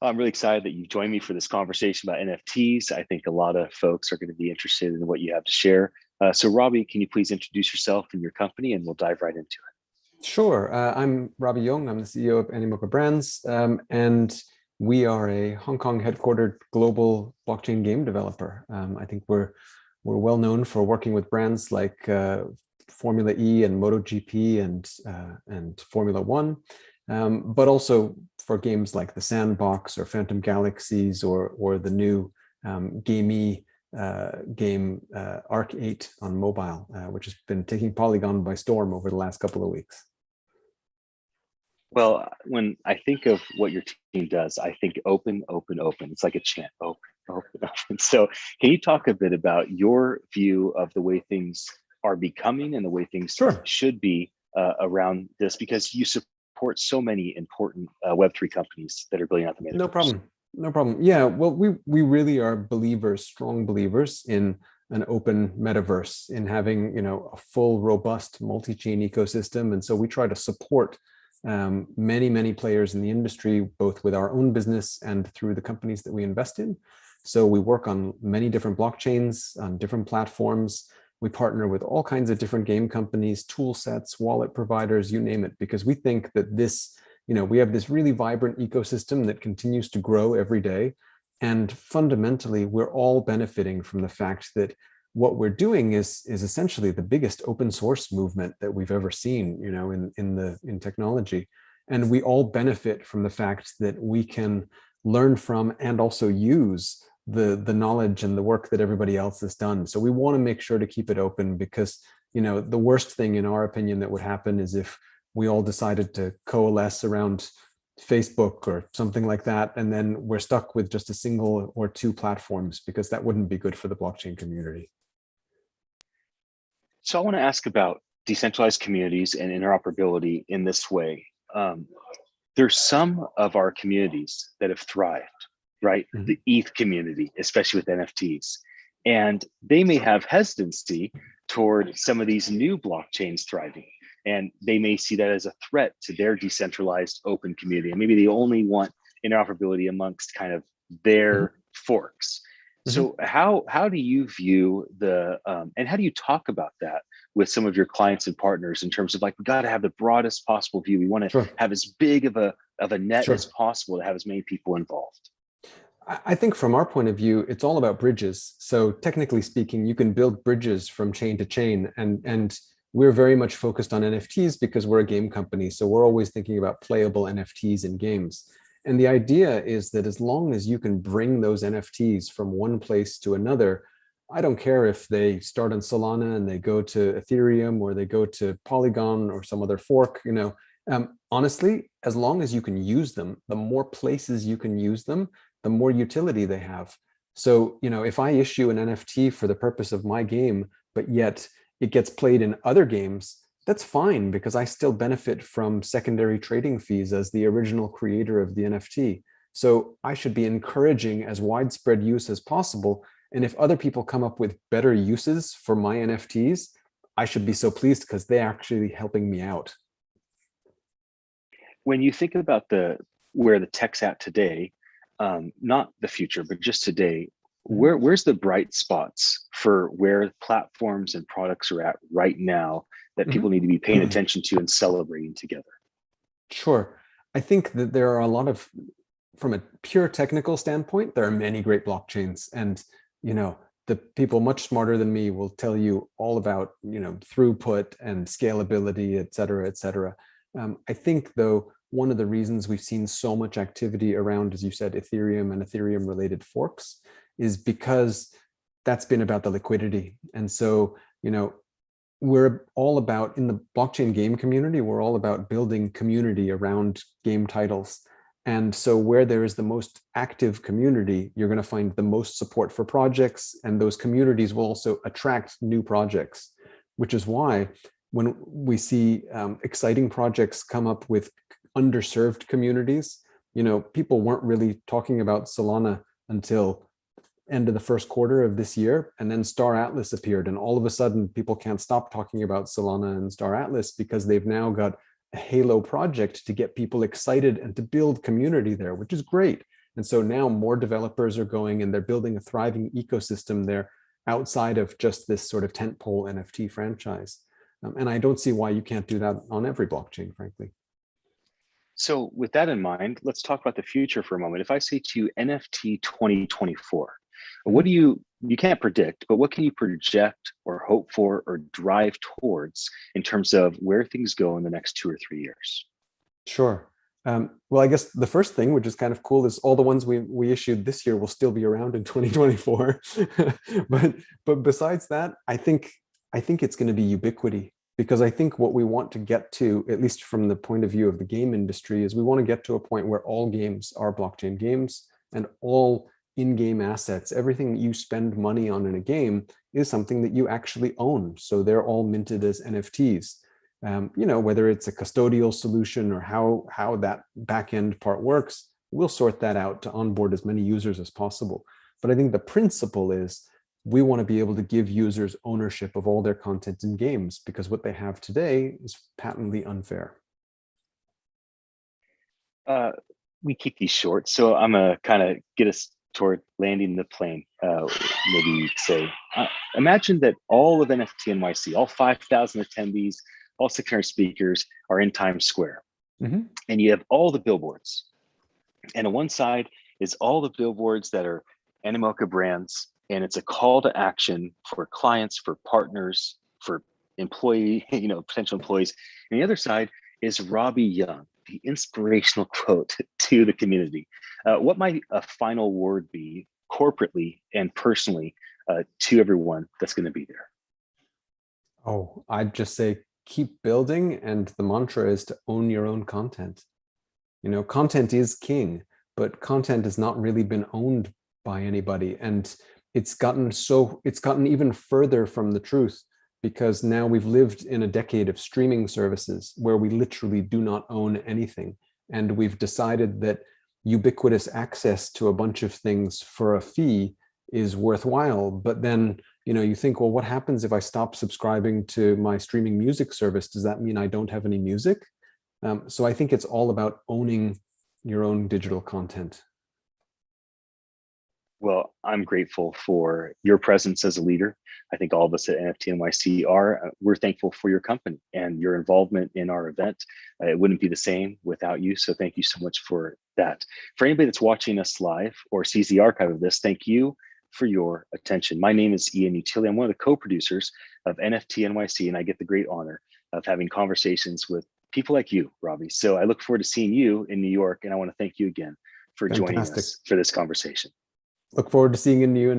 I'm really excited that you joined me for this conversation about NFTs. I think a lot of folks are going to be interested in what you have to share. So, Robbie, can you please introduce yourself and your company, and we'll dive right into it. Sure. I'm Robbie Young. I'm the CEO of Animoca Brands, and we are a Hong Kong headquartered global blockchain game developer. I think we're well known for working with brands like Formula E and MotoGP and Formula One, but also for games like The Sandbox or Phantom Galaxies or the new gamey game Arc 8 on mobile, which has been taking Polygon by storm over the last couple of weeks. Well, when I think of what your team does, I think open, open, open. It's like a chant, open, open, open. So, can you talk a bit about your view of the way things are becoming and the way things Sure. should be around this? Because you support so many important Web3 companies that are building out the No metaverse. problem. No problem. Yeah, well, we really are believers, strong believers in an open metaverse, in having, a full, robust multi-chain ecosystem. And so we try to support many players in the industry, both with our own business and through the companies that we invest in. So we work on many different blockchains, on different platforms. We partner with all kinds of different game companies, tool sets, wallet providers, you name it, because we think that we have this really vibrant ecosystem that continues to grow every day. And fundamentally, we're all benefiting from the fact that what we're doing is essentially the biggest open source movement that we've ever seen, in technology. And we all benefit from the fact that we can learn from and also use the knowledge and the work that everybody else has done. So we want to make sure to keep it open because, the worst thing in our opinion that would happen is if we all decided to coalesce around Facebook or something like that, and then we're stuck with just a single or two platforms, because that wouldn't be good for the blockchain community. So I want to ask about decentralized communities and interoperability in this way. There's some of our communities that have thrived, right? Mhm. The ETH community, especially with NFTs. And they may have hesitancy toward some of these new blockchains thriving. And they may see that as a threat to their decentralized open community. And maybe they only want interoperability amongst kind of their forks. Mhm. So how do you view and how do you talk about that with some of your clients and partners in terms of like, we got to have the broadest possible view. We want to Sure. have as big of a net as Sure. possible to have as many people involved. I think from our point of view, it's all about bridges. So technically speaking, you can build bridges from chain to chain, and we're very much focused on NFTs because we're a game company. So we're always thinking about playable NFTs in games. And the idea is that as long as you can bring those NFTs from one place to another, I don't care if they start on Solana and they go to Ethereum or they go to Polygon or some other fork, honestly, as long as you can use them, the more places you can use them, the more utility they have. So, if I issue an NFT for the purpose of my game, but yet it gets played in other games, that's fine because I still benefit from secondary trading fees as the original creator of the NFT. So I should be encouraging as widespread use as possible. And if other people come up with better uses for my NFTs, I should be so pleased because they're actually helping me out. When you think about where the tech's at today, not the future, but just today, where's the bright spots for where platforms and products are at right now that people need to be paying attention to and celebrating together? Sure. I think that there are a lot of, from a pure technical standpoint, there are many great blockchains. And, the people much smarter than me will tell you all about, throughput and scalability, et cetera, et cetera. I think, though, one of the reasons we've seen so much activity around, as you said, Ethereum and Ethereum related forks is because that's been about the liquidity. And so, we're all about, in the blockchain game community, we're all about building community around game titles. And so where there is the most active community, you're going to find the most support for projects, and those communities will also attract new projects, which is why when we see exciting projects come up with underserved communities, people weren't really talking about Solana until end of the first quarter of this year, and then Star Atlas appeared, and all of a sudden people can't stop talking about Solana and Star Atlas because they've now got a Halo project to get people excited and to build community there, which is great. And so now more developers are going and they're building a thriving ecosystem there outside of just this sort of tentpole NFT franchise. And I don't see why you can't do that on every blockchain, frankly. So with that in mind, let's talk about the future for a moment. If I say to you NFT 2024, what do you can't predict, but what can you project or hope for or drive towards in terms of where things go in the next 2 or 3 years? Sure. Well, I guess the first thing, which is kind of cool, is all the ones we issued this year will still be around in 2024. but besides that, I think it's going to be ubiquity, because I think what we want to get to, at least from the point of view of the game industry, is we want to get to a point where all games are blockchain games, and all in-game assets, everything that you spend money on in a game, is something that you actually own. So they're all minted as NFTs. Whether it's a custodial solution or how that back end part works, we'll sort that out to onboard as many users as possible. But I think the principle is we want to be able to give users ownership of all their content in games, because what they have today is patently unfair. We keep these short, so I'm gonna kind of get us toward landing the plane. Maybe say, imagine that all of NFT NYC, all 5,000 attendees, all 600 speakers are in Times Square. And you have all the billboards. And on one side is all the billboards that are Animoca brands. And it's a call to action for clients, for partners, for potential employees. And the other side is Robbie Young, the inspirational quote to the community. What might a final word be corporately and personally to everyone that's going to be there? Oh, I'd just say, keep building, and the mantra is to own your own content. Content is king, but content has not really been owned by anybody, and it's gotten even further from the truth, because now we've lived in a decade of streaming services where we literally do not own anything, and we've decided that ubiquitous access to a bunch of things for a fee is worthwhile. But then you think, well, what happens if I stop subscribing to my streaming music service? Does that mean I don't have any music? So I think it's all about owning your own digital content. Well, I'm grateful for your presence as a leader. I think all of us at NFT NYC are. We're thankful for your company and your involvement in our event. It wouldn't be the same without you. So thank you so much for that. For anybody that's watching us live or sees the archive of this, thank you for your attention. My name is Ian Utilli. I'm one of the co-producers of NFT NYC, and I get the great honor of having conversations with people like you, Robbie. So I look forward to seeing you in New York, and I want to thank you again for joining us for this conversation. Look forward to seeing you in